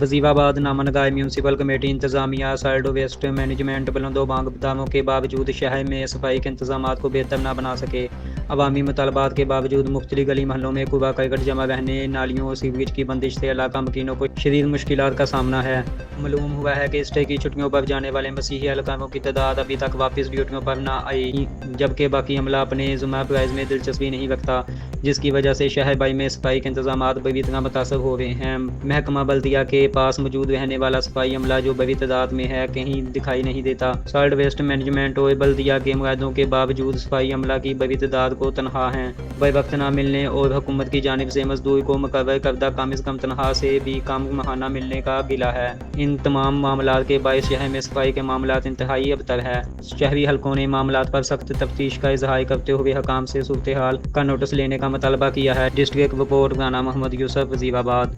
Wazirabad नामनगाह municipal committee इंतजामिया solid waste management वालों दो मांग दावों के बावजूद शहर में सफाई के इंतजाम को बेहतर न बना सके। अवामी मुतालबात के बावजूद मुख्तलिफ गली महलों में कूड़ा करकट जमा रहने, नालियों और सीवरेज की बंदिश से इलाका मकीनों को शदीद मुश्किलात का सामना है। मालूम हुआ है कि ईस्टर की छुट्टियों पर जाने वाले मसीही एहलकारों की तादाद अभी तक वापस ड्यूटियों पर न आई, जबकि बाकी अमला अपने जुमा प्राइज में दिलचस्पी नहीं रखता, जिसकी वजह से शहर भर में सफाई के इंतजाम बुरी तरह मुतासर हो रहे हैं। महकमा बल्दिया के पास मौजूद रहने वाला सफाई अमला जो बड़ी तादाद में है कहीं दिखाई नहीं देता। सॉलिड वेस्ट मैनेजमेंट और बल्दिया के मुआहदों के बावजूद सफाई अमला की बड़ी तादाद को तनख्वाह है बर वक्त न मिलने और हुकूमत की जानिब से मजदूर को मुकर्रर करदा कम से कम तनख्वाह से भी कम माहाना मिलने का गिला है। इन तमाम मामलात के बायस शहर में सफाई के मामलात इंतहाई अबतर है। शहरी हलकों ने मामलात पर सख्त तफ्तीश का इजहार करते हुए हकाम से सूरत हाल का नोटिस लेने का मुतालबा किया है। District report Rana Mohammad Yusuf, Wazirabad.